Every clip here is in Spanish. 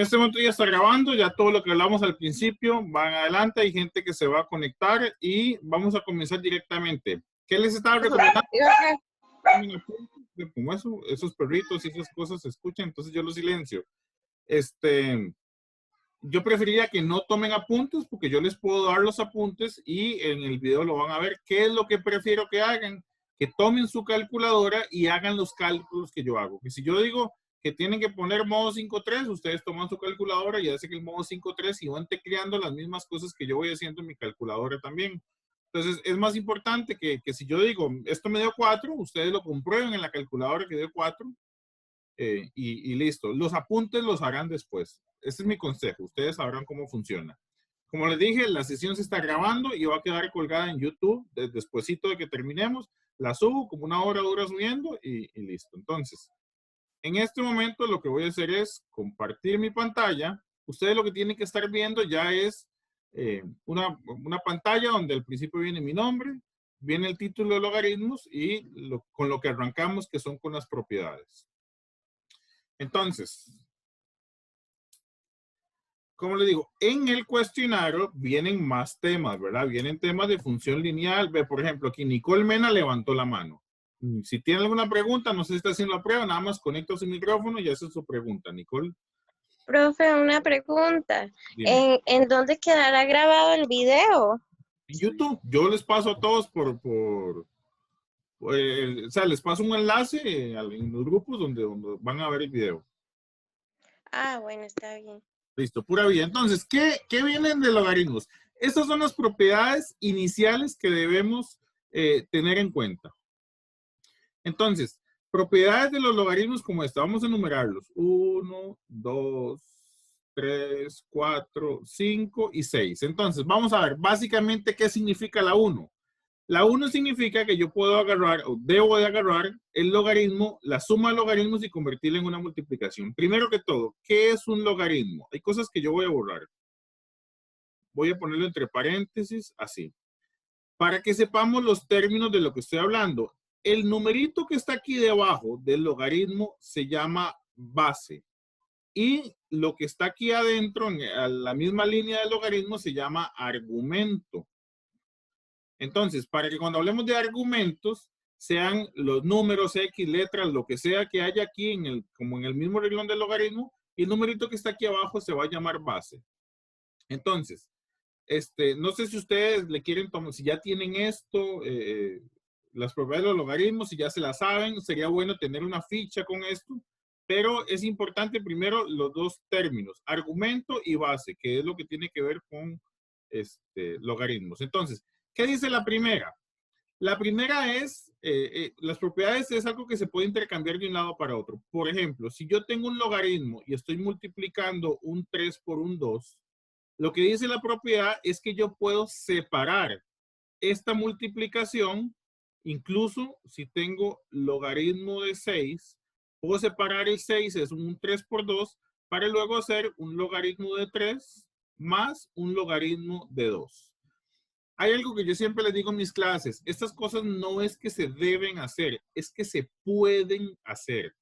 este momento ya está grabando, ya todo lo que hablamos al principio, van adelante, hay gente que se va a conectar y vamos a comenzar directamente. ¿Qué les estaba recomendando? Como esos perritos y esas cosas se escuchan, entonces yo los silencio. Yo preferiría que no tomen apuntes porque yo les puedo dar los apuntes y en el video lo van a ver. ¿Qué es lo que prefiero que hagan? Que tomen su calculadora y hagan los cálculos que yo hago. Que si yo digo que tienen que poner modo 5.3, ustedes toman su calculadora y hacen el modo 5.3 y van tecleando las mismas cosas que yo voy haciendo en mi calculadora también. Entonces, es más importante que si yo digo, esto me dio 4, ustedes lo comprueben en la calculadora que dio 4 y listo. Los apuntes los harán después. Ese es mi consejo. Ustedes sabrán cómo funciona. Como les dije, la sesión se está grabando y va a quedar colgada en YouTube despuesito de que terminemos. La subo, como una hora dura subiendo y listo. Entonces, en este momento lo que voy a hacer es compartir mi pantalla. Ustedes lo que tienen que estar viendo ya es una pantalla donde al principio viene mi nombre, viene el título de logaritmos y con lo que arrancamos, que son con las propiedades. Entonces, como le digo, en el cuestionario vienen más temas, ¿verdad? Vienen temas de función lineal. Ve, por ejemplo, aquí Nicole Mena levantó la mano. Si tiene alguna pregunta, no sé si está haciendo la prueba, nada más conecta su micrófono y hace su pregunta, Nicole. Profe, una pregunta. Dime. ¿En dónde quedará grabado el video? En YouTube, yo les paso a todos o sea, les paso un enlace en los grupos donde van a ver el video. Ah, bueno, está bien. Listo, pura vida. Entonces, ¿qué vienen de logaritmos? Estas son las propiedades iniciales que debemos tener en cuenta. Entonces, propiedades de los logaritmos como esta, vamos a enumerarlos. 1, 2, 3, 4, 5 y 6. Entonces, vamos a ver básicamente qué significa la 1. La 1 significa que yo puedo agarrar, o debo de agarrar, el logaritmo, la suma de logaritmos y convertirla en una multiplicación. Primero que todo, ¿qué es un logaritmo? Hay cosas que yo voy a borrar. Voy a ponerlo entre paréntesis, así. Para que sepamos los términos de lo que estoy hablando. El numerito que está aquí debajo del logaritmo se llama base. Y lo que está aquí adentro, en la misma línea del logaritmo, se llama argumento. Entonces, para que cuando hablemos de argumentos, sean los números, X, letras, lo que sea que haya aquí, como en el mismo renglón del logaritmo, y el numerito que está aquí abajo se va a llamar base. Entonces, no sé si ustedes le quieren tomar, si ya tienen esto, las propiedades de los logaritmos, si ya se las saben, sería bueno tener una ficha con esto, pero es importante primero los dos términos, argumento y base, que es lo que tiene que ver con logaritmos. Entonces, ¿qué dice la primera? La primera es, las propiedades es algo que se puede intercambiar de un lado para otro. Por ejemplo, si yo tengo un logaritmo y estoy multiplicando un 3 por un 2, lo que dice la propiedad es que yo puedo separar esta multiplicación, incluso si tengo logaritmo de 6, puedo separar el 6, es un 3 por 2, para luego hacer un logaritmo de 3 más un logaritmo de 2. Hay algo que yo siempre les digo en mis clases, estas cosas no es que se deben hacer, es que se pueden hacer.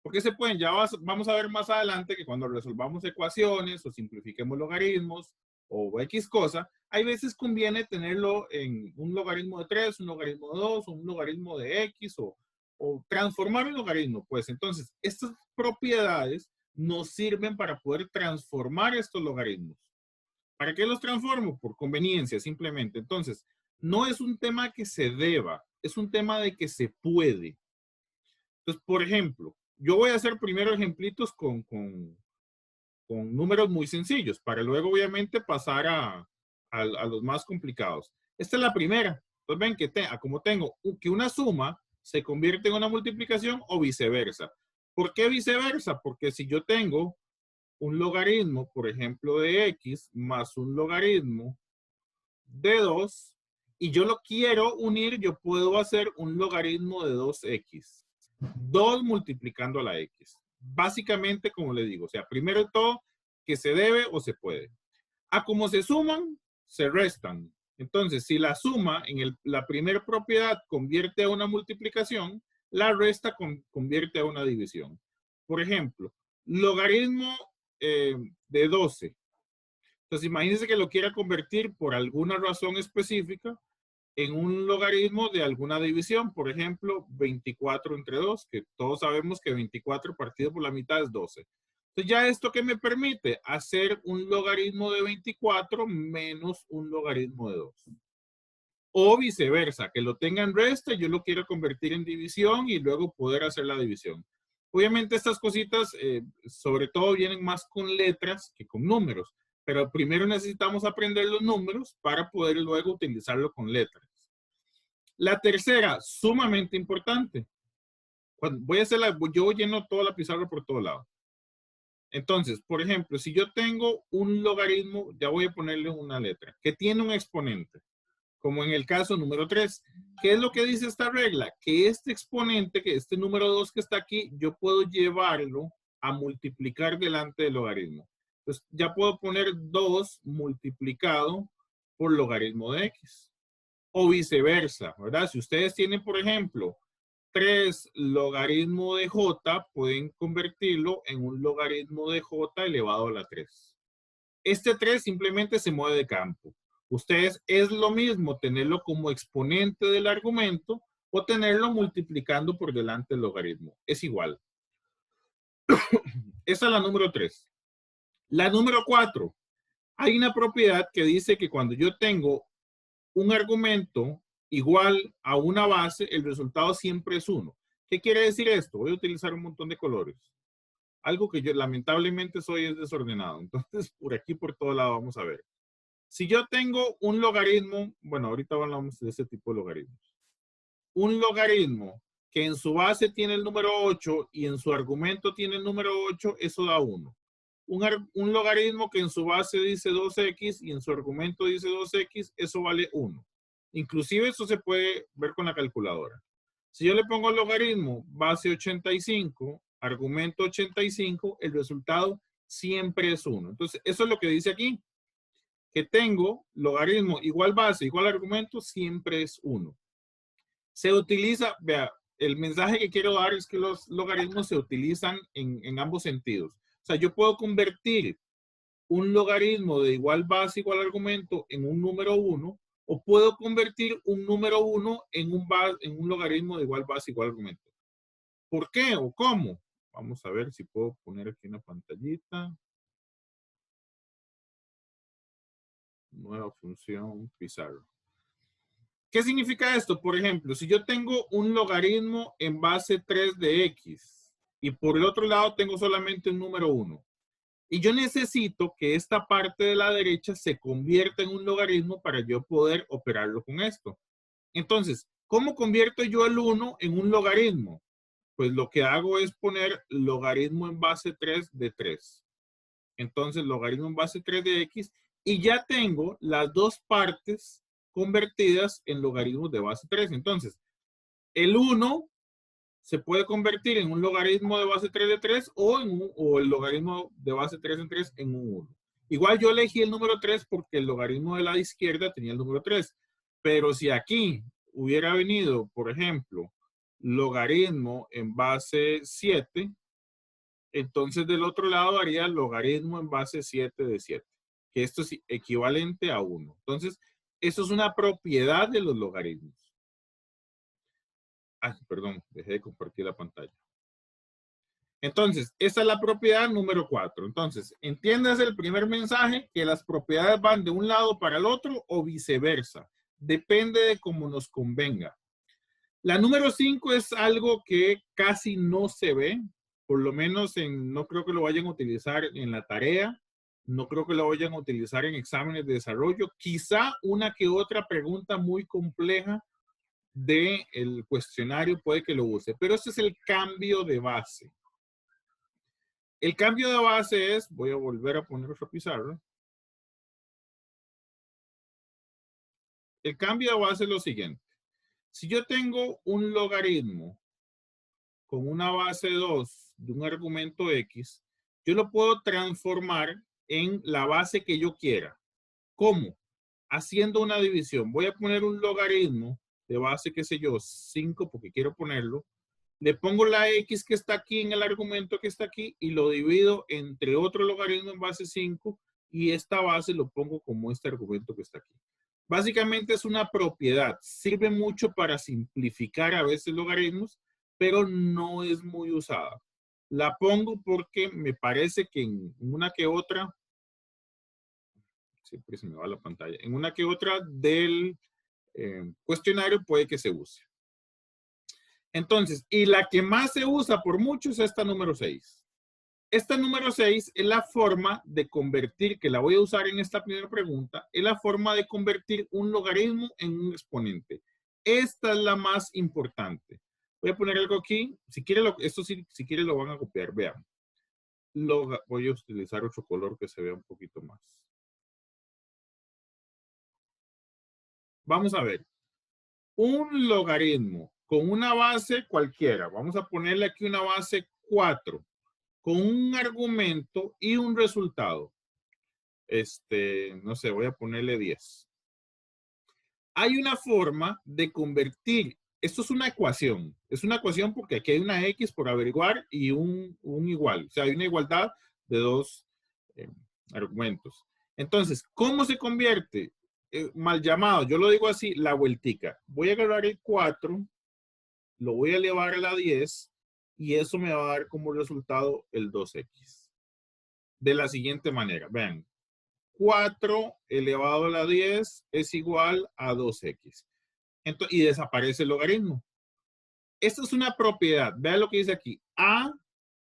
¿Por qué se pueden? Ya vamos a ver más adelante que cuando resolvamos ecuaciones o simplifiquemos logaritmos o X cosa, hay veces conviene tenerlo en un logaritmo de 3, un logaritmo de 2 o un logaritmo de X o transformar un logaritmo. Pues entonces, estas propiedades nos sirven para poder transformar estos logaritmos. ¿Para qué los transformo? Por conveniencia, simplemente. Entonces, no es un tema que se deba, es un tema de que se puede. Entonces, por ejemplo, yo voy a hacer primero ejemplitos con números muy sencillos, para luego obviamente pasar a los más complicados. Esta es la primera. Entonces ven que como tengo que una suma se convierte en una multiplicación o viceversa. ¿Por qué viceversa? Porque si yo tengo un logaritmo, por ejemplo, de X más un logaritmo de 2 y yo lo quiero unir, yo puedo hacer un logaritmo de 2X. 2 multiplicando a la X. Básicamente, como le digo, o sea, primero de todo, que se debe o se puede. A como se suman, se restan. Entonces, si la suma en la primera propiedad convierte a una multiplicación, la resta convierte a una división. Por ejemplo, logaritmo de 12. Entonces, imagínense que lo quiera convertir por alguna razón específica en un logaritmo de alguna división. Por ejemplo, 24 entre 2, que todos sabemos que 24 partido por la mitad es 12. Entonces, ya esto que me permite hacer un logaritmo de 24 menos un logaritmo de 2. O viceversa, que lo tenga en resta, yo lo quiero convertir en división y luego poder hacer la división. Obviamente estas cositas, sobre todo, vienen más con letras que con números, pero primero necesitamos aprender los números para poder luego utilizarlo con letras. La tercera, sumamente importante. Voy a hacerla, yo lleno toda la pizarra por todo lado. Entonces, por ejemplo, si yo tengo un logaritmo, ya voy a ponerle una letra, que tiene un exponente, como en el caso número 3. ¿Qué es lo que dice esta regla? Que este exponente, que este número 2 que está aquí, yo puedo llevarlo a multiplicar delante del logaritmo. Entonces, ya puedo poner 2 multiplicado por logaritmo de x. O viceversa, ¿verdad? Si ustedes tienen, por ejemplo, 3 logaritmo de j, pueden convertirlo en un logaritmo de j elevado a la 3. Este 3 simplemente se mueve de campo. Ustedes es lo mismo tenerlo como exponente del argumento o tenerlo multiplicando por delante del logaritmo. Es igual. Esa es la número 3. La número 4. Hay una propiedad que dice que cuando yo tengo un argumento igual a una base, el resultado siempre es 1. ¿Qué quiere decir esto? Voy a utilizar un montón de colores. Algo que yo lamentablemente soy es desordenado. Entonces, por aquí, por todo lado, vamos a ver. Si yo tengo un logaritmo, bueno, ahorita hablamos de ese tipo de logaritmos. Un logaritmo que en su base tiene el número 8 y en su argumento tiene el número 8, eso da 1. Un logaritmo que en su base dice 2x y en su argumento dice 2x, eso vale 1. Inclusive eso se puede ver con la calculadora. Si yo le pongo el logaritmo base 85, argumento 85, el resultado siempre es 1. Entonces, eso es lo que dice aquí. Que tengo logaritmo igual base, igual argumento, siempre es 1. Se utiliza, vea, el mensaje que quiero dar es que los logaritmos se utilizan en ambos sentidos. O sea, yo puedo convertir un logaritmo de igual base, igual argumento en un número 1, o puedo convertir un número 1 en un logaritmo de igual base, igual argumento. ¿Por qué o cómo? Vamos a ver si puedo poner aquí una pantallita. Nueva función pizarra. ¿Qué significa esto? Por ejemplo, si yo tengo un logaritmo en base 3 de x y por el otro lado tengo solamente un número 1 y yo necesito que esta parte de la derecha se convierta en un logaritmo para yo poder operarlo con esto. Entonces, ¿cómo convierto yo el 1 en un logaritmo? Pues lo que hago es poner logaritmo en base 3 de 3. Entonces, logaritmo en base 3 de x y ya tengo las dos partes convertidas en logaritmos de base 3. Entonces, el 1 se puede convertir en un logaritmo de base 3 de 3 o el logaritmo de base 3 en 3 en un 1. Igual yo elegí el número 3 porque el logaritmo de la izquierda tenía el número 3. Pero si aquí hubiera venido, por ejemplo, logaritmo en base 7, entonces del otro lado haría logaritmo en base 7 de 7, que esto es equivalente a 1. Entonces, eso es una propiedad de los logaritmos. Ah, perdón, dejé de compartir la pantalla. Entonces, esta es la propiedad número 4. Entonces, entiendas el primer mensaje, que las propiedades van de un lado para el otro o viceversa. Depende de cómo nos convenga. La número 5 es algo que casi no se ve, por lo menos no creo que lo vayan a utilizar en la tarea, no creo que lo vayan a utilizar en exámenes de desarrollo, quizá una que otra pregunta muy compleja del cuestionario puede que lo use, pero este es el cambio de base. El cambio de base es, voy a volver a poner otra pizarra. El cambio de base es lo siguiente. Si yo tengo un logaritmo con una base 2 de un argumento X, yo lo puedo transformar en la base que yo quiera. ¿Cómo? Haciendo una división. Voy a poner un logaritmo de base, qué sé yo, 5 porque quiero ponerlo. le pongo la X que está aquí en el argumento que está aquí y lo divido entre otro logaritmo en base 5 y esta base lo pongo como este argumento que está aquí. Básicamente es una propiedad, sirve mucho para simplificar a veces logaritmos, pero no es muy usada. La pongo porque me parece que en una que otra, siempre se me va la pantalla, en una que otra del cuestionario puede que se use. Entonces, y la que más se usa por mucho es esta número 6. Esta número 6 es la forma de convertir, que la voy a usar en esta primera pregunta, es la forma de convertir un logaritmo en un exponente. Esta es la más importante. Voy a poner algo aquí. Si quiere, esto si quiere lo van a copiar. Vean. Voy a utilizar otro color que se vea un poquito más. Vamos a ver. Un logaritmo con una base cualquiera. Vamos a ponerle aquí una base 4. Con un argumento y un resultado. No sé, voy a ponerle 10. Hay una forma de convertir, esto es una ecuación porque aquí hay una X por averiguar y un igual, o sea, hay una igualdad de dos argumentos. Entonces, ¿cómo se convierte? Mal llamado, yo lo digo así, la vueltica. Voy a agarrar el 4, lo voy a elevar a la 10 y eso me va a dar como resultado el 2X. De la siguiente manera, vean, 4 elevado a la 10 es igual a 2X. Entonces, y desaparece el logaritmo. Esta es una propiedad. Vean lo que dice aquí. A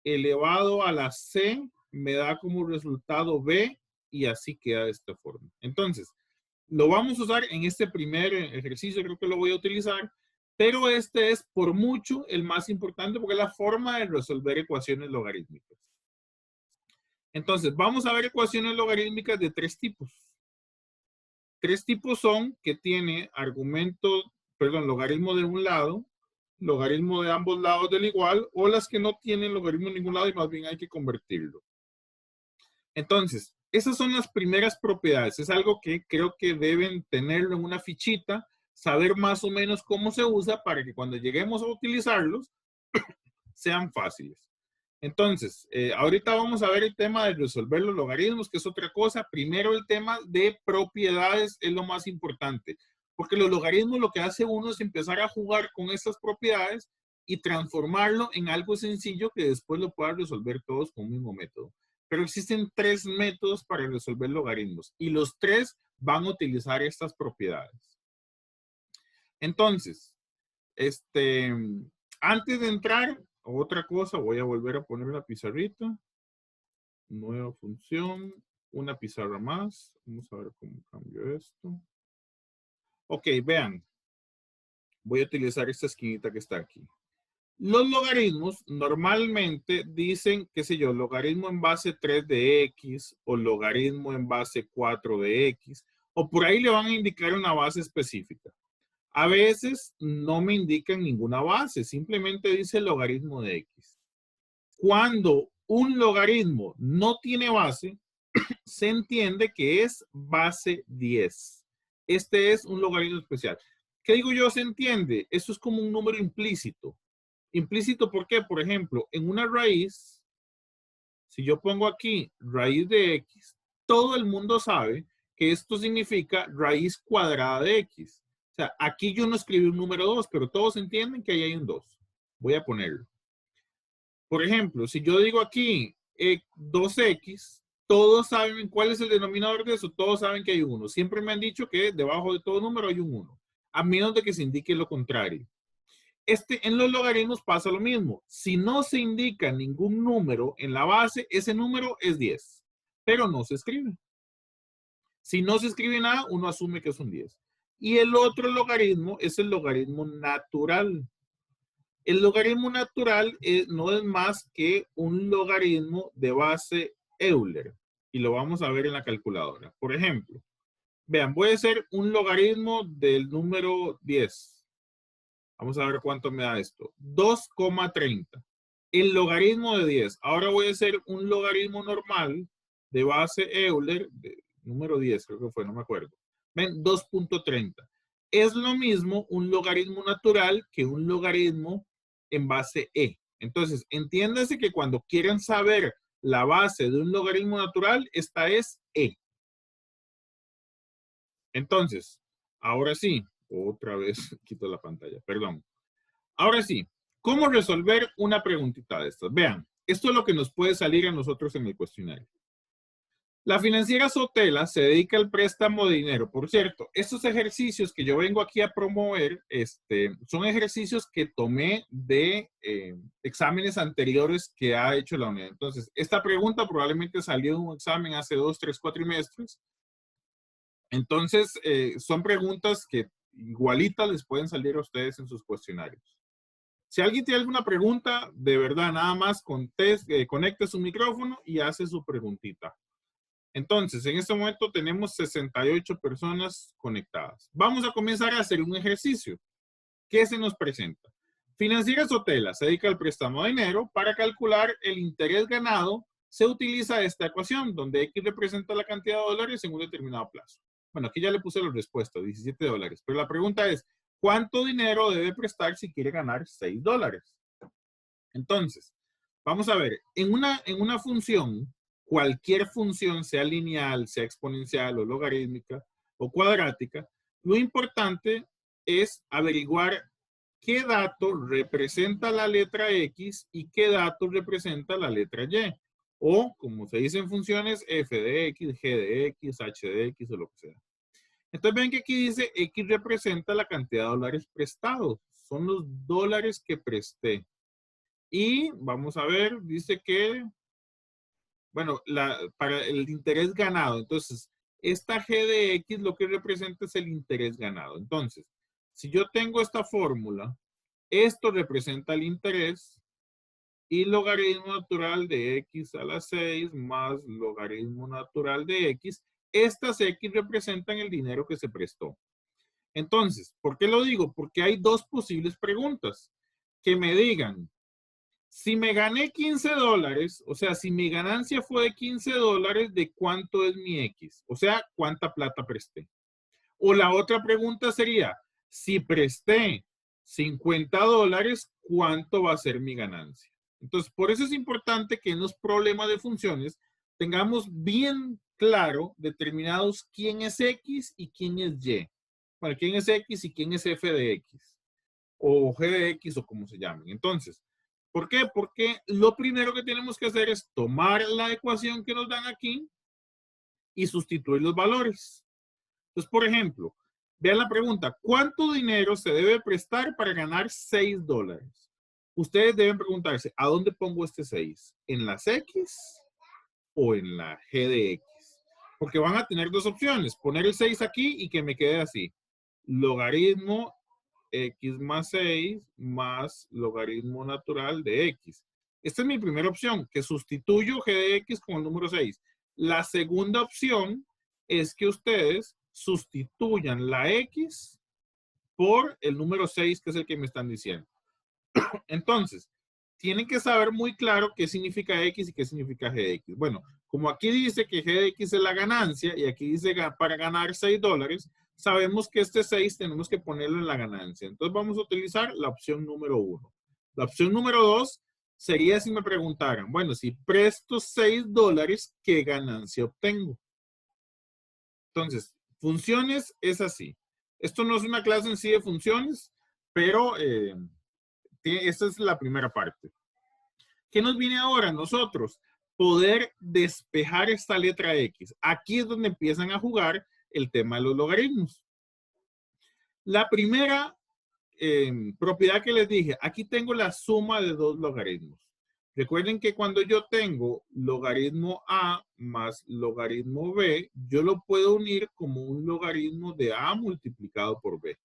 elevado a la C me da como resultado B y así queda de esta forma. Entonces, lo vamos a usar en este primer ejercicio, creo que lo voy a utilizar, pero este es por mucho el más importante porque es la forma de resolver ecuaciones logarítmicas. Entonces, vamos a ver ecuaciones logarítmicas de 3 tipos. 3 tipos son que tiene logaritmo de un lado, logaritmo de ambos lados del igual, o las que no tienen logaritmo en ningún lado y más bien hay que convertirlo. Entonces, esas son las primeras propiedades. Es algo que creo que deben tenerlo en una fichita, saber más o menos cómo se usa para que cuando lleguemos a utilizarlos, sean fáciles. Entonces, ahorita vamos a ver el tema de resolver los logaritmos, que es otra cosa. Primero el tema de propiedades es lo más importante, porque los logaritmos lo que hace uno es empezar a jugar con estas propiedades y transformarlo en algo sencillo que después lo pueda resolver todos con un mismo método. Pero existen 3 métodos para resolver logaritmos y los 3 van a utilizar estas propiedades. Entonces, antes de entrar, otra cosa, voy a volver a poner la pizarrita. Nueva función, una pizarra más. Vamos a ver cómo cambio esto. Ok, vean. Voy a utilizar esta esquinita que está aquí. Los logaritmos normalmente dicen, qué sé yo, logaritmo en base 3 de X o logaritmo en base 4 de X. O por ahí le van a indicar una base específica. A veces no me indican ninguna base, simplemente dice logaritmo de X. Cuando un logaritmo no tiene base, se entiende que es base 10. Este es un logaritmo especial. ¿Qué digo yo? Se entiende. Eso es como un número implícito. Implícito, ¿por qué? Por ejemplo, en una raíz, si yo pongo aquí raíz de X, todo el mundo sabe que esto significa raíz cuadrada de X. O sea, aquí yo no escribí un número 2, pero todos entienden que ahí hay un 2. Voy a ponerlo. Por ejemplo, si yo digo aquí 2X, todos saben cuál es el denominador de eso, todos saben que hay un 1. Siempre me han dicho que debajo de todo número hay un 1, a menos de que se indique lo contrario. En los logaritmos pasa lo mismo. Si no se indica ningún número en la base, ese número es 10, pero no se escribe. Si no se escribe nada, uno asume que es un 10. Y el otro logaritmo es el logaritmo natural. El logaritmo natural no es más que un logaritmo de base Euler. Y lo vamos a ver en la calculadora. Por ejemplo, vean, voy a hacer un logaritmo del número 10. Vamos a ver cuánto me da esto. 2,30. El logaritmo de 10. Ahora voy a hacer un logaritmo normal de base Euler, de número 10, creo que fue, no me acuerdo. Ven, 2,30. Es lo mismo un logaritmo natural que un logaritmo en base E. Entonces, entiéndase que cuando quieren saber la base de un logaritmo natural, esta es E. Entonces, ahora sí, otra vez quito la pantalla, perdón. Ahora sí, ¿cómo resolver una preguntita de estas? Vean, esto es lo que nos puede salir a nosotros en el cuestionario. La financiera Sotela se dedica al préstamo de dinero. Por cierto, estos ejercicios que yo vengo aquí a promover, son ejercicios que tomé de exámenes anteriores que ha hecho la unidad. Entonces, esta pregunta probablemente salió de un examen hace 2, 3 cuatrimestres. Entonces, son preguntas que igualitas les pueden salir a ustedes en sus cuestionarios. Si alguien tiene alguna pregunta, de verdad, nada más conecte su micrófono y hace su preguntita. Entonces, en este momento tenemos 68 personas conectadas. Vamos a comenzar a hacer un ejercicio. ¿Qué se nos presenta? Financiera Sotela se dedica al préstamo de dinero. Para calcular el interés ganado, se utiliza esta ecuación, donde X representa la cantidad de dólares en un determinado plazo. Bueno, aquí ya le puse la respuesta, 17 dólares. Pero la pregunta es, ¿cuánto dinero debe prestar si quiere ganar 6 dólares? Entonces, vamos a ver, en una función, cualquier función, sea lineal, sea exponencial o logarítmica o cuadrática, lo importante es averiguar qué dato representa la letra X y qué dato representa la letra Y. O, como se dice en funciones, f de X, g de X, h de X o lo que sea. Entonces ven que aquí dice X representa la cantidad de dólares prestados. Son los dólares que presté. Y vamos a ver, dice que, bueno, para el interés ganado. Entonces, esta G de X lo que representa es el interés ganado. Entonces, si yo tengo esta fórmula, esto representa el interés y logaritmo natural de X a la 6 más logaritmo natural de X. Estas X representan el dinero que se prestó. Entonces, ¿por qué lo digo? Porque hay dos posibles preguntas. Que me digan, si me gané 15 dólares, o sea, si mi ganancia fue de 15 dólares, ¿de cuánto es mi X? O sea, ¿cuánta plata presté? O la otra pregunta sería, si presté 50 dólares, ¿cuánto va a ser mi ganancia? Entonces, por eso es importante que en los problemas de funciones tengamos bien claro determinados quién es X y quién es Y. Bueno, quién es X y quién es F de X. O G de X o como se llamen. Entonces, ¿por qué? Porque lo primero que tenemos que hacer es tomar la ecuación que nos dan aquí y sustituir los valores. Entonces, por ejemplo, vean la pregunta, ¿cuánto dinero se debe prestar para ganar 6 dólares? Ustedes deben preguntarse, ¿a dónde pongo este 6? ¿En las X o en la G de X? Porque van a tener dos opciones, poner el 6 aquí y que me quede así. Logaritmo X más 6 más logaritmo natural de X. Esta es mi primera opción, que sustituyo G de X con el número 6. La segunda opción es que ustedes sustituyan la X por el número 6, que es el que me están diciendo. Entonces, tienen que saber muy claro qué significa X y qué significa G de X. Bueno, como aquí dice que G de X es la ganancia y aquí dice para ganar 6 dólares, sabemos que este 6 tenemos que ponerlo en la ganancia. Entonces vamos a utilizar la opción número 1. La opción número 2 sería si me preguntaran, bueno, si presto 6 dólares, ¿qué ganancia obtengo? Entonces, funciones es así. Esto no es una clase en sí de funciones, pero esta es la primera parte. ¿Qué nos viene ahora? Nosotros poder despejar esta letra X. Aquí es donde empiezan a jugar el tema de los logaritmos. La primera propiedad que les dije, aquí tengo la suma de dos logaritmos. Recuerden que cuando yo tengo logaritmo A más logaritmo B, yo lo puedo unir como un logaritmo de A multiplicado por B.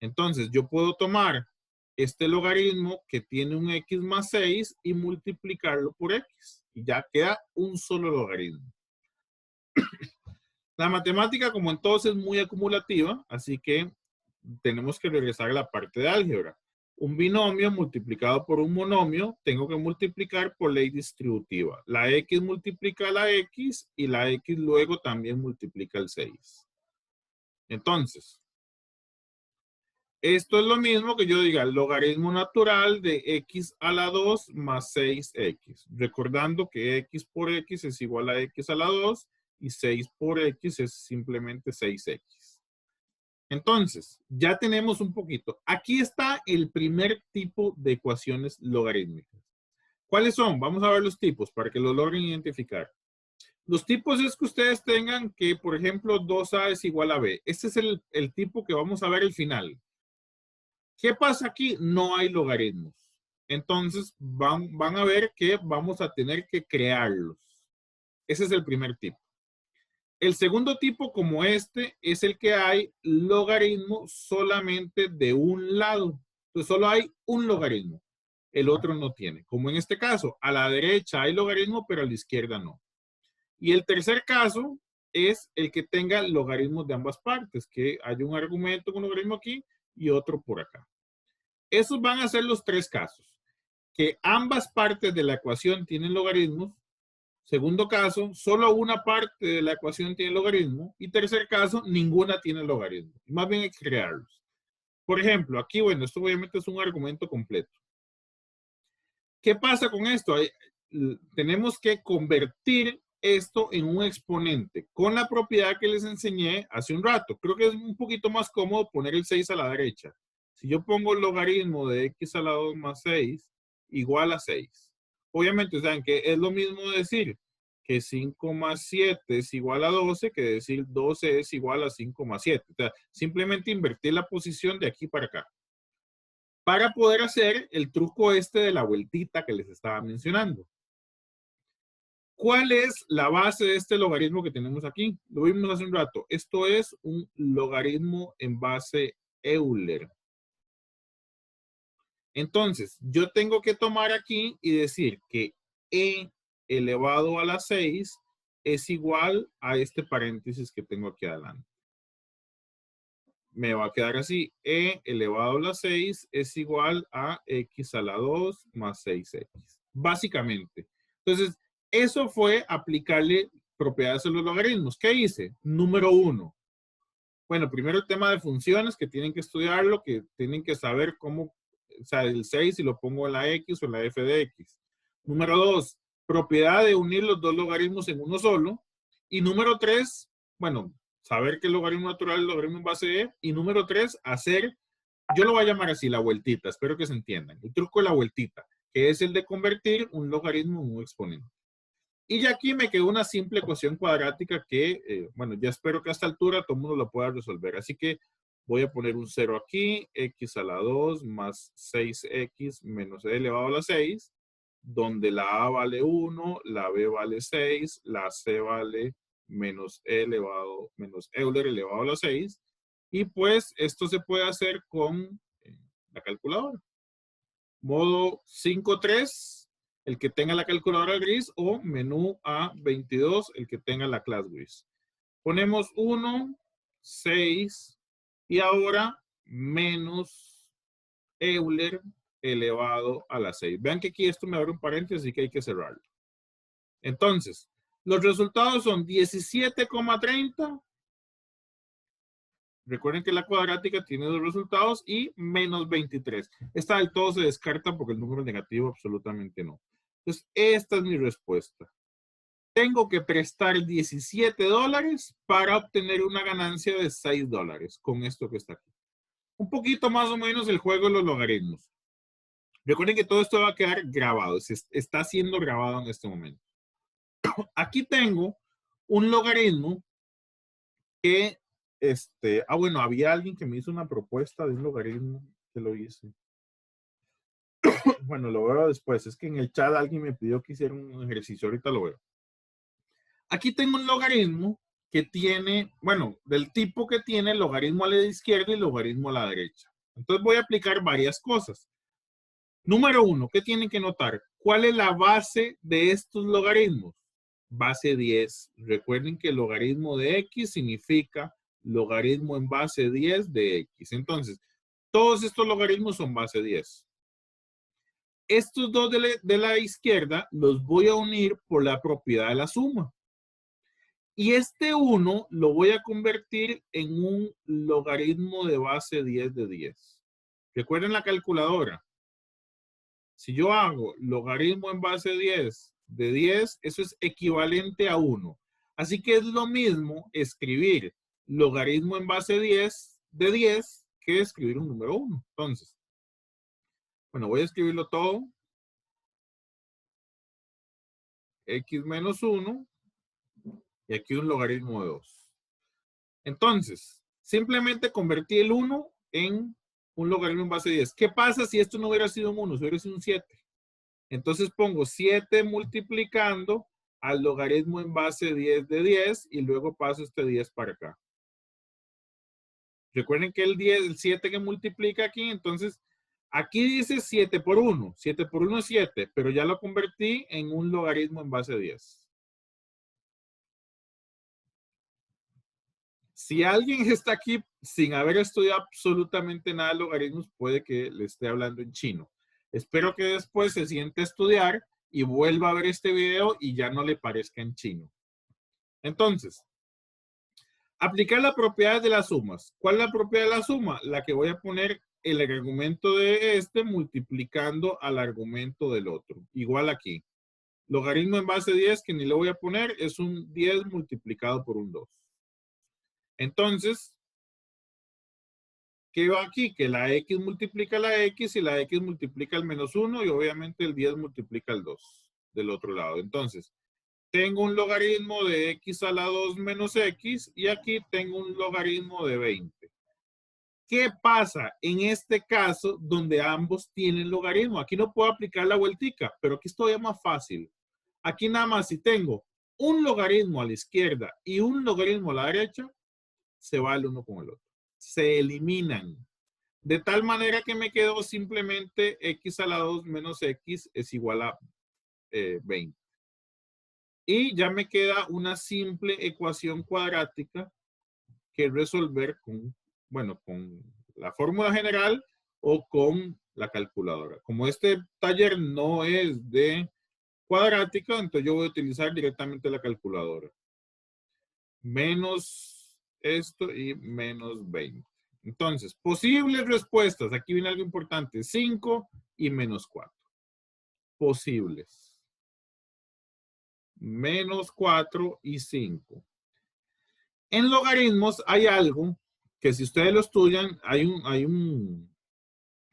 Entonces, yo puedo tomar este logaritmo que tiene un X más 6 y multiplicarlo por X. Y ya queda un solo logaritmo. La matemática, como en todos, es muy acumulativa, así que tenemos que regresar a la parte de álgebra. Un binomio multiplicado por un monomio, tengo que multiplicar por ley distributiva. La X multiplica a la X y la X luego también multiplica el 6. Entonces, Esto es lo mismo que yo diga logaritmo natural de x a la 2 más 6x. Recordando que x por x es igual a x a la 2 y 6 por x es simplemente 6x. Entonces, ya tenemos un poquito. Aquí está el primer tipo de ecuaciones logarítmicas. ¿Cuáles son? Vamos a ver los tipos para que lo logren identificar. Los tipos es que ustedes tengan que, por ejemplo, 2a es igual a b. Este es el tipo que vamos a ver al final. ¿Qué pasa aquí? No hay logaritmos. Entonces, van a ver que vamos a tener que crearlos. Ese es el primer tipo. El segundo tipo, como este, es el que hay logaritmo solamente de un lado. Entonces, solo hay un logaritmo. El otro no tiene. Como en este caso, a la derecha hay logaritmo, pero a la izquierda no. Y el tercer caso es el que tenga logaritmos de ambas partes, que hay un argumento con logaritmo aquí y otro por acá. Esos van a ser los tres casos. Que ambas partes de la ecuación tienen logaritmos. Segundo caso, solo una parte de la ecuación tiene logaritmo. Y tercer caso, ninguna tiene logaritmo. Más bien hay que crearlos. Por ejemplo, aquí, bueno, esto obviamente es un argumento completo. ¿Qué pasa con esto? Tenemos que convertir esto en un exponente con la propiedad que les enseñé hace un rato. Creo que es un poquito más cómodo poner el 6 a la derecha. Si yo pongo el logaritmo de x a la 2 más 6 igual a 6. Obviamente, saben que es lo mismo decir que 5 más 7 es igual a 12 que decir 12 es igual a 5 más 7. O sea, simplemente invertir la posición de aquí para acá. Para poder hacer el truco este de la vueltita que les estaba mencionando. ¿Cuál es la base de este logaritmo que tenemos aquí? Lo vimos hace un rato. Esto es un logaritmo en base Euler. Entonces, yo tengo que tomar aquí y decir que e elevado a la 6 es igual a este paréntesis que tengo aquí adelante. Me va a quedar así. E elevado a la 6 es igual a x a la 2 más 6x. Básicamente. Entonces, eso fue aplicarle propiedades a los logaritmos. ¿Qué hice? Número 1. Bueno, primero el tema de funciones, que tienen que estudiarlo, que tienen que saber cómo, o sea, el 6 si lo pongo en la x o en la f de x. Número 2, propiedad de unir los dos logaritmos en uno solo. Y número 3, bueno, saber que el logaritmo natural es el logaritmo en base de. Y número 3, hacer, yo lo voy a llamar así, la vueltita, espero que se entiendan. El truco de la vueltita, que es el de convertir un logaritmo en un exponente. Y ya aquí me quedó una simple ecuación cuadrática que, bueno, ya espero que a esta altura todo el mundo lo pueda resolver. Así que voy a poner un 0 aquí, x a la 2 más 6x menos e elevado a la 6, donde la a vale 1, la b vale 6, la c vale menos e elevado, menos Euler elevado a la 6. Y pues esto se puede hacer con la calculadora. Modo 5.3. El que tenga la calculadora gris, o menú A22, el que tenga la clase gris. Ponemos 1, 6 y ahora menos Euler elevado a la 6. Vean que aquí esto me abre un paréntesis y que hay que cerrarlo. Entonces, los resultados son 17,30. Recuerden que la cuadrática tiene dos resultados y menos 23. Esta del todo se descarta porque el número negativo absolutamente no. Entonces, esta es mi respuesta. Tengo que prestar $17 para obtener una ganancia de $6 con esto que está aquí. Un poquito más o menos el juego de los logaritmos. Recuerden que todo esto va a quedar grabado. Se está siendo grabado en este momento. Aquí tengo un logaritmo que, bueno, había alguien que me hizo una propuesta de un logaritmo que lo hice. Bueno, lo veo después. Es que en el chat alguien me pidió que hiciera un ejercicio. Ahorita lo veo. Aquí tengo un logaritmo que tiene, bueno, del tipo que tiene logaritmo a la izquierda y logaritmo a la derecha. Entonces voy a aplicar varias cosas. Número 1, ¿qué tienen que notar? ¿Cuál es la base de estos logaritmos? Base 10. Recuerden que el logaritmo de x significa logaritmo en base 10 de x. Entonces, todos estos logaritmos son base 10. Estos dos de la izquierda los voy a unir por la propiedad de la suma. Y este 1 lo voy a convertir en un logaritmo de base 10 de 10. Recuerden la calculadora. Si yo hago logaritmo en base 10 de 10, eso es equivalente a 1. Así que es lo mismo escribir logaritmo en base 10 de 10 que escribir un número 1. Entonces, bueno, voy a escribirlo todo. X menos 1 y aquí un logaritmo de 2. Entonces, simplemente convertí el 1 en un logaritmo en base 10. ¿Qué pasa si esto no hubiera sido un 1, si hubiera sido un 7? Entonces pongo 7 multiplicando al logaritmo en base 10 de 10 y luego paso este 10 para acá. Recuerden que el 7 que multiplica aquí, entonces aquí dice 7 por 1. 7 por 1 es 7, pero ya lo convertí en un logaritmo en base 10. Si alguien está aquí sin haber estudiado absolutamente nada de logaritmos, puede que le esté hablando en chino. Espero que después se siente a estudiar y vuelva a ver este video y ya no le parezca en chino. Entonces, aplicar las propiedades de las sumas. ¿Cuál es la propiedad de la suma? La que voy a poner el argumento de este multiplicando al argumento del otro. Igual aquí. Logaritmo en base 10, que ni le voy a poner, es un 10 multiplicado por un 2. Entonces, ¿qué va aquí? Que la X multiplica la X y la X multiplica el menos 1 y obviamente el 10 multiplica el 2 del otro lado. Entonces, tengo un logaritmo de X a la 2 menos X y aquí tengo un logaritmo de 20. ¿Qué pasa en este caso donde ambos tienen logaritmo? Aquí no puedo aplicar la vueltica, pero aquí es todavía más fácil. Aquí nada más si tengo un logaritmo a la izquierda y un logaritmo a la derecha, se va el uno con el otro. Se eliminan. De tal manera que me quedo simplemente X a la 2 menos X es igual a 20. Y ya me queda una simple ecuación cuadrática que resolver con, bueno, con la fórmula general o con la calculadora. Como este taller no es de cuadrática, entonces yo voy a utilizar directamente la calculadora. Menos esto y menos 20. Entonces, posibles respuestas. Aquí viene algo importante. 5 y menos 4. Posibles. Menos 4 y 5. En logaritmos hay algo que si ustedes lo estudian,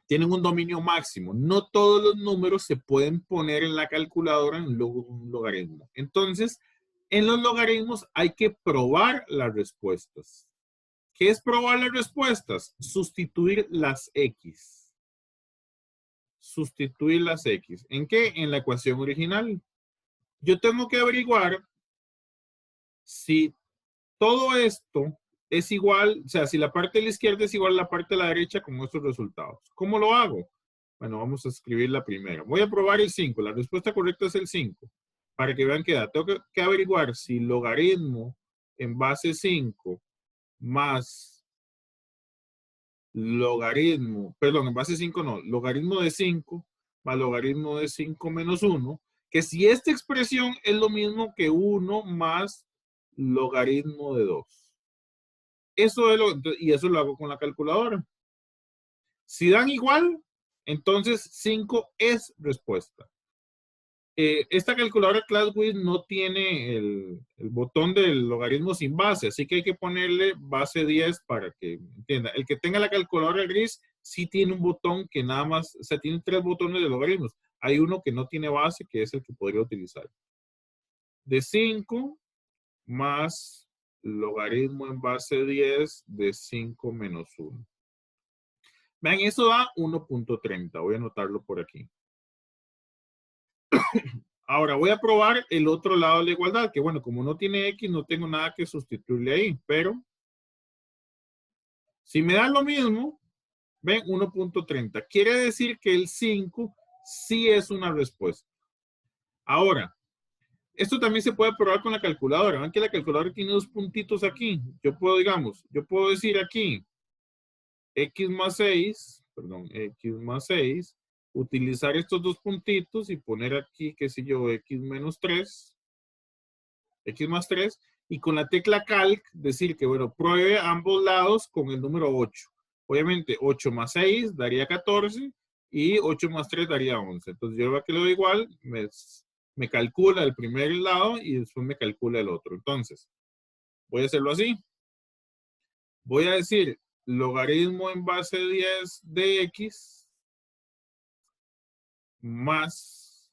tienen un dominio máximo. No todos los números se pueden poner en la calculadora en un logaritmo. Entonces, en los logaritmos hay que probar las respuestas. ¿Qué es probar las respuestas? Sustituir las X. Sustituir las X. ¿En qué? En la ecuación original. Yo tengo que averiguar si todo esto es igual, o sea, si la parte de la izquierda es igual a la parte de la derecha con estos resultados. ¿Cómo lo hago? Bueno, vamos a escribir la primera. Voy a probar el 5. La respuesta correcta es el 5. Para que vean qué da. Tengo que averiguar si logaritmo en base 5 más logaritmo, perdón, en base 5 no, logaritmo de 5 más logaritmo de 5 menos 1, que si esta expresión es lo mismo que 1 más logaritmo de 2. Eso es y eso lo hago con la calculadora. Si dan igual, entonces 5 es respuesta. Esta calculadora ClassWiz no tiene el botón del logaritmo sin base, así que hay que ponerle base 10 para que entienda. El que tenga la calculadora gris sí tiene un botón que nada más, o sea, tiene 3 botones de logaritmos. Hay uno que no tiene base, que es el que podría utilizar. De 5 más logaritmo en base 10 de 5 menos 1. Vean, eso da 1.30. Voy a anotarlo por aquí. Ahora voy a probar el otro lado de la igualdad, que bueno, como no tiene X, no tengo nada que sustituirle ahí, pero si me da lo mismo, ven, 1.30. Quiere decir que el 5 sí es una respuesta. Ahora, esto también se puede probar con la calculadora. Ven que la calculadora tiene 2 puntitos aquí. Yo puedo, digamos, yo puedo decir aquí, X más 6, perdón, X más 6, utilizar estos 2 puntitos y poner aquí, qué sé yo, X menos 3, X más 3, y con la tecla Calc decir que, bueno, pruebe ambos lados con el número 8. Obviamente 8 más 6 daría 14 y 8 más 3 daría 11. Entonces yo aquí le doy igual, me calcula el primer lado y después me calcula el otro. Entonces, voy a hacerlo así. Voy a decir logaritmo en base 10 de x más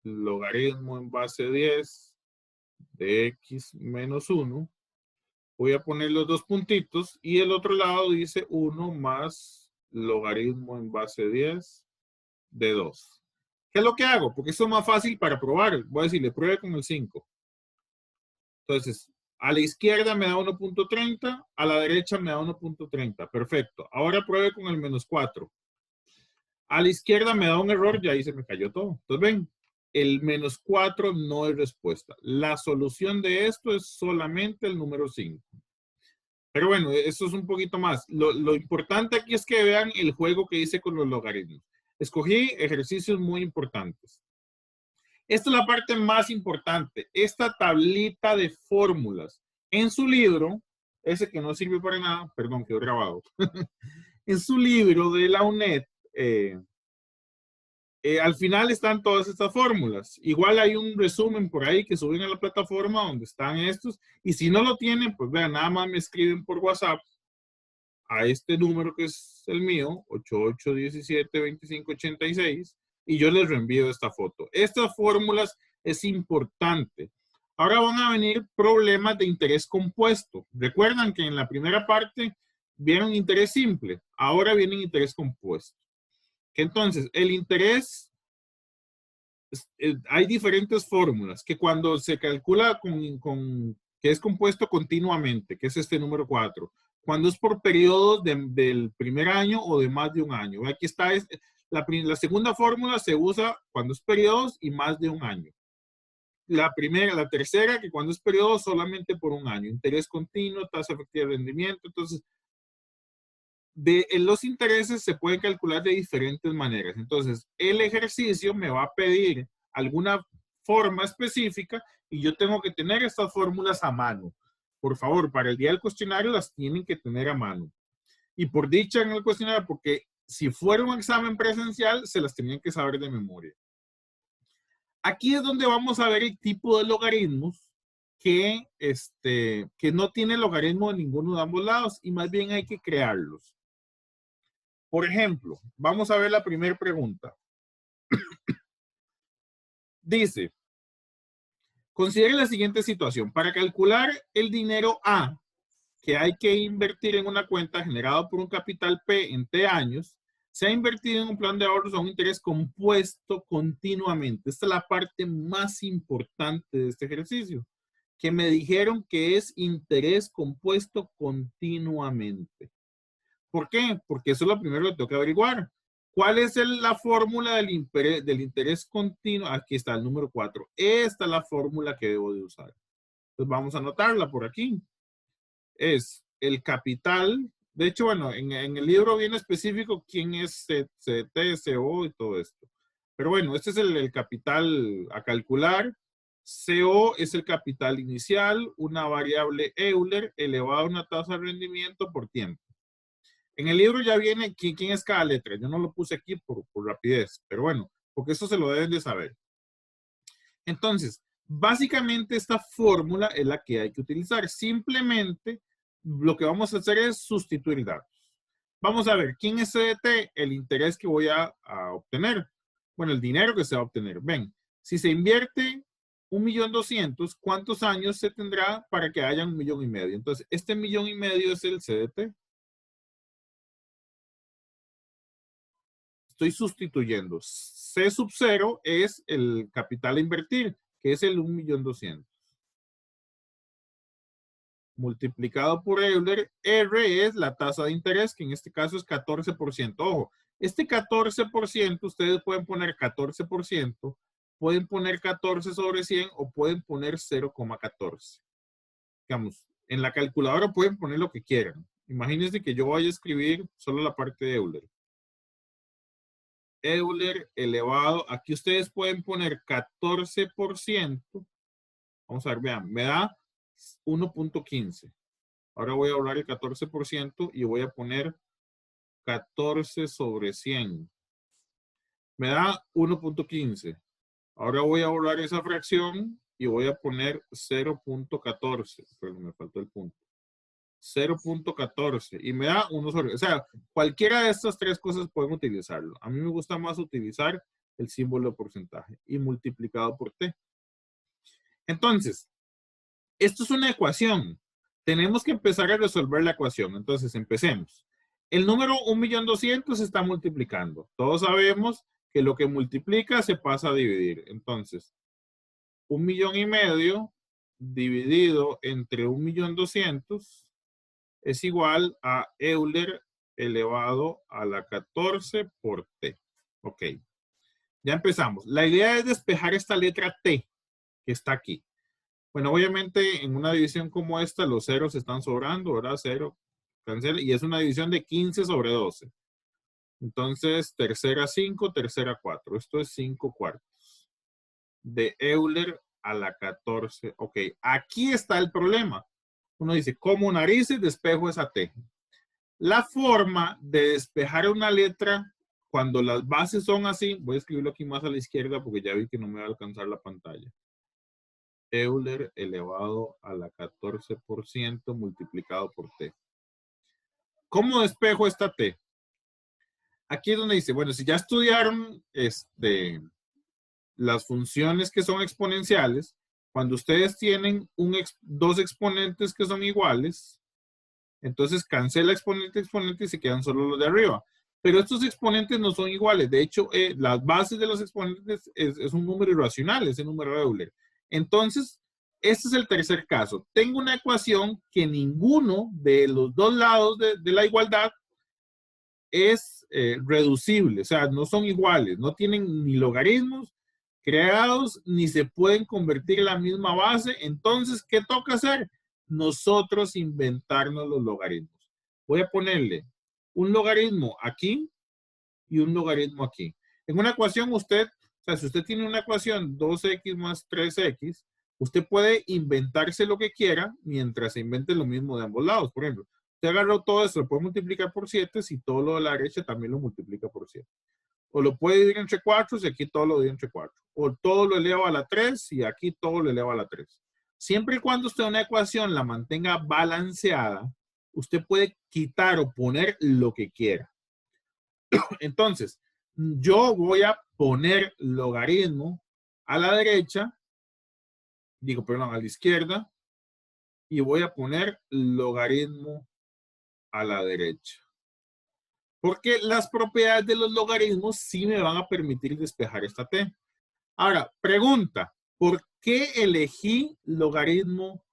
logaritmo en base 10 de x menos 1. Voy a poner los dos puntitos y el otro lado dice 1 más logaritmo en base 10 de 2. ¿Qué es lo que hago? Porque esto es más fácil para probar. Voy a decirle, pruebe con el 5. Entonces, a la izquierda me da 1.30, a la derecha me da 1.30. Perfecto. Ahora pruebe con el menos 4. A la izquierda me da un error y ahí se me cayó todo. Entonces, ven, el menos 4 no es respuesta. La solución de esto es solamente el número 5. Pero bueno, eso es un poquito más. Lo importante aquí es que vean el juego que hice con los logaritmos. Escogí ejercicios muy importantes. Esta es la parte más importante. Esta tablita de fórmulas. En su libro, ese que no sirve para nada, perdón, quedó grabado. En su libro de la UNED, al final están todas estas fórmulas. Igual hay un resumen por ahí que suben a la plataforma donde están estos. Y si no lo tienen, pues vean, nada más me escriben por WhatsApp a este número que es el mío, 88172586, y yo les reenvío esta foto. Estas fórmulas es importante. Ahora van a venir problemas de interés compuesto. Recuerdan que en la primera parte vieron interés simple, ahora viene interés compuesto. Entonces, el interés, hay diferentes fórmulas que cuando se calcula que es compuesto continuamente, que es este número 4, cuando es por periodos del primer año o de más de un año. Aquí está, la segunda fórmula se usa cuando es periodos y más de un año. La tercera, que cuando es periodo solamente por un año. Interés continuo, tasa efectiva de rendimiento. Entonces, los intereses se pueden calcular de diferentes maneras. Entonces, el ejercicio me va a pedir alguna forma específica y yo tengo que tener estas fórmulas a mano. Por favor, para el día del cuestionario las tienen que tener a mano. Y por dicha en el cuestionario, porque si fuera un examen presencial, se las tenían que saber de memoria. Aquí es donde vamos a ver el tipo de logaritmos que no tiene logaritmo de ninguno de ambos lados y más bien hay que crearlos. Por ejemplo, vamos a ver la primera pregunta. Dice, considere la siguiente situación. Para calcular el dinero A que hay que invertir en una cuenta generada por un capital P en T años, se ha invertido en un plan de ahorros a un interés compuesto continuamente. Esta es la parte más importante de este ejercicio, que me dijeron que es interés compuesto continuamente. ¿Por qué? Porque eso es lo primero que tengo que averiguar. ¿Cuál es la fórmula del interés continuo? Aquí está el número 4. Esta es la fórmula que debo de usar. Entonces vamos a anotarla por aquí. Es el capital. De hecho, bueno, en el libro viene específico quién es CDT, CO y todo esto. Pero bueno, este es el capital a calcular. CO es el capital inicial, una variable Euler elevada a una tasa de rendimiento por tiempo. En el libro ya viene quién es cada letra. Yo no lo puse aquí por rapidez, pero bueno, porque eso se lo deben de saber. Entonces, básicamente esta fórmula es la que hay que utilizar. Simplemente lo que vamos a hacer es sustituir datos. Vamos a ver, ¿quién es CDT? El interés que voy a obtener. Bueno, el dinero que se va a obtener. Ven, si se invierte 1.200.000, ¿cuántos años se tendrá para que haya 1,5 millones? Entonces, este 1,5 millones es el CDT. Estoy sustituyendo. C sub 0 es el capital a invertir, que es el 1.200.000. Multiplicado por Euler, R es la tasa de interés, que en este caso es 14%. Ojo, este 14%, ustedes pueden poner 14%, pueden poner 14 sobre 100 o pueden poner 0,14. Digamos, en la calculadora pueden poner lo que quieran. Imagínense que yo vaya a escribir solo la parte de Euler. Euler elevado, aquí ustedes pueden poner 14%. Vamos a ver, vean, me da 1.15. Ahora voy a borrar el 14% y voy a poner 14 sobre 100. Me da 1.15. Ahora voy a borrar esa fracción y voy a poner 0.14. Pero me faltó el punto. 0.14 y me da 1 sobre, o sea, cualquiera de estas tres cosas pueden utilizarlo. A mí me gusta más utilizar el símbolo de porcentaje y multiplicado por t. Entonces, esto es una ecuación. Tenemos que empezar a resolver la ecuación. Entonces, empecemos. El número 1.200.000 se está multiplicando. Todos sabemos que lo que multiplica se pasa a dividir. Entonces, 1.500.000 dividido entre 1.200.000 es igual a Euler elevado a la 14 por t. Ok, ya empezamos. La idea es despejar esta letra t que está aquí. Bueno, obviamente en una división como esta los ceros están sobrando, ¿verdad? 0, cancela, y es una división de 15 sobre 12. Entonces, tercera 5, tercera 4. Esto es 5 cuartos. De Euler a la 14. Ok, aquí está el problema. Uno dice, ¿cómo narices despejo esa t? La forma de despejar una letra cuando las bases son así, voy a escribirlo aquí más a la izquierda porque ya vi que no me va a alcanzar la pantalla. Euler elevado a la 14% multiplicado por t. ¿Cómo despejo esta t? Aquí es donde dice, bueno, si ya estudiaron las funciones que son exponenciales, cuando ustedes tienen dos exponentes que son iguales, entonces cancela exponente, exponente y se quedan solo los de arriba. Pero estos exponentes no son iguales. De hecho, las bases de los exponentes es un número irracional, es el número de Euler. Entonces, este es el tercer caso. Tengo una ecuación que ninguno de los dos lados de la igualdad es reducible. O sea, no son iguales. No tienen ni logaritmos creados, ni se pueden convertir en la misma base. Entonces, ¿qué toca hacer? Nosotros inventarnos los logaritmos. Voy a ponerle un logaritmo aquí y un logaritmo aquí. En una ecuación usted, o sea, si usted tiene una ecuación 2x más 3x, usted puede inventarse lo que quiera mientras se invente lo mismo de ambos lados. Por ejemplo, usted agarró todo esto, lo puede multiplicar por 7 si todo lo de la derecha también lo multiplica por 7. O lo puede dividir entre 4 si aquí todo lo divide entre 4. O todo lo eleva a la 3 y aquí todo lo eleva a la 3. Siempre y cuando usted una ecuación la mantenga balanceada, usted puede quitar o poner lo que quiera. Entonces, yo voy a poner logaritmo a la derecha, perdón, a la izquierda, y voy a poner logaritmo a la derecha. Porque las propiedades de los logaritmos sí me van a permitir despejar esta t. Ahora, pregunta, ¿por qué elegí logaritmo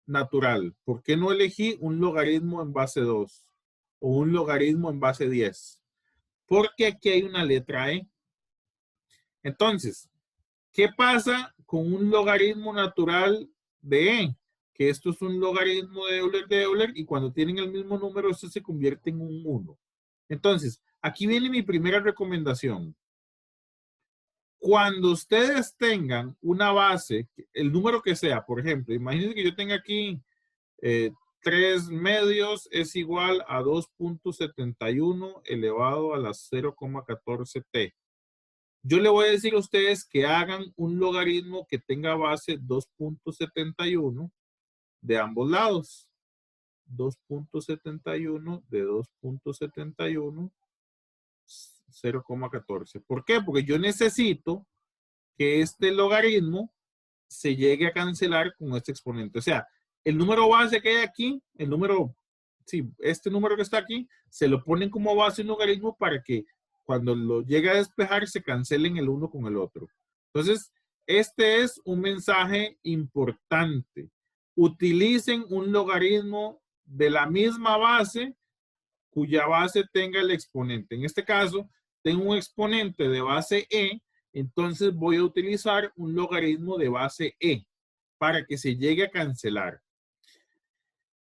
natural? ¿Por qué no elegí un logaritmo en base 2 o un logaritmo en base 10? Porque aquí hay una letra e. Entonces, ¿qué pasa con un logaritmo natural de e? Que esto es un logaritmo de Euler, y cuando tienen el mismo número, esto se convierte en un 1. Entonces, aquí viene mi primera recomendación. Cuando ustedes tengan una base, el número que sea, por ejemplo, imagínense que yo tenga aquí 3 medios es igual a 2.71 elevado a la 0,14t. Yo le voy a decir a ustedes que hagan un logaritmo que tenga base 2.71 de ambos lados. 2.71 de 2.71, 0,14. ¿Por qué? Porque yo necesito que este logaritmo se llegue a cancelar con este exponente. O sea, el número base que hay aquí, este número que está aquí, se lo ponen como base un logaritmo para que cuando lo llegue a despejar se cancelen el uno con el otro. Entonces, este es un mensaje importante. Utilicen un logaritmo de la misma base cuya base tenga el exponente. En este caso, tengo un exponente de base e, entonces voy a utilizar un logaritmo de base e para que se llegue a cancelar.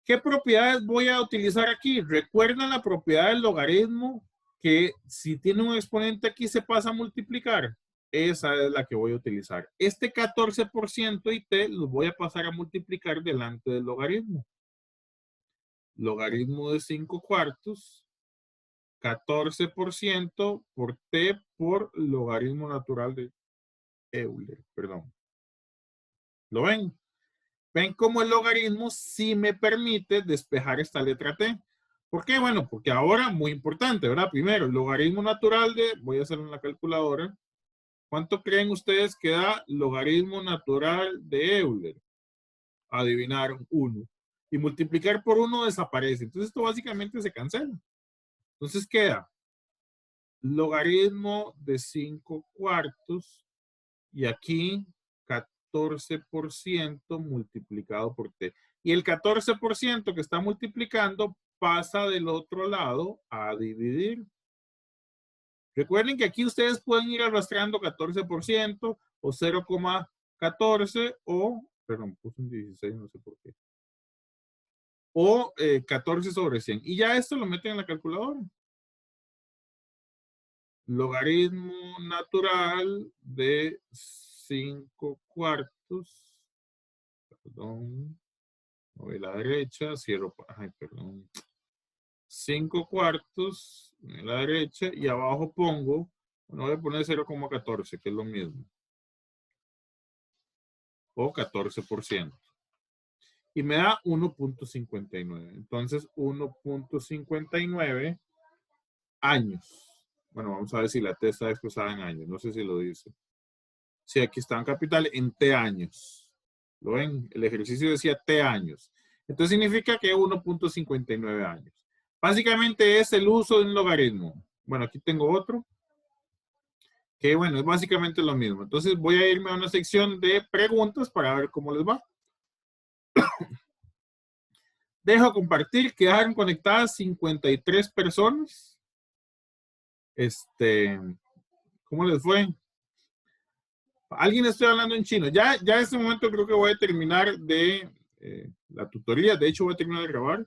¿Qué propiedades voy a utilizar aquí? ¿Recuerdan la propiedad del logaritmo que si tiene un exponente aquí se pasa a multiplicar? Esa es la que voy a utilizar. Este 14% y t los voy a pasar a multiplicar delante del logaritmo. logaritmo de 5 cuartos, 14% por t por logaritmo natural de Euler, perdón. ¿Lo ven? ¿Ven cómo el logaritmo sí me permite despejar esta letra t? ¿Por qué? Bueno, porque ahora, muy importante, ¿verdad? Primero, el logaritmo natural de, voy a hacerlo en la calculadora. ¿Cuánto creen ustedes que da logaritmo natural de Euler? Adivinaron, 1. Y multiplicar por 1 desaparece. Entonces esto básicamente se cancela. Entonces queda logaritmo de 5 cuartos y aquí 14% multiplicado por t. Y el 14% que está multiplicando pasa del otro lado a dividir. Recuerden que aquí ustedes pueden ir arrastrando 14% o 0,14 o, perdón, puse un 16, no sé por qué. O 14 sobre 100. Y ya esto lo meten en la calculadora. Logaritmo natural de 5 cuartos. Perdón. Voy a la derecha, cierro. Ay, perdón. 5 cuartos en la derecha y abajo pongo, bueno, voy a poner 0,14, que es lo mismo. O 14%. Y me da 1.59. Entonces, 1.59 años. Bueno, vamos a ver si la t está expresada en años. No sé si lo dice. Sí, aquí está en capital en t años. ¿Lo ven? El ejercicio decía t años. Entonces significa que 1.59 años. Básicamente es el uso de un logaritmo. Bueno, aquí tengo otro. Que bueno, es básicamente lo mismo. Entonces voy a irme a una sección de preguntas para ver cómo les va. Dejo compartir, quedaron conectadas 53 personas. ¿Cómo les fue? Alguien estoy hablando en chino. Ya en este momento creo que voy a terminar de la tutoría. De hecho, voy a terminar de grabar.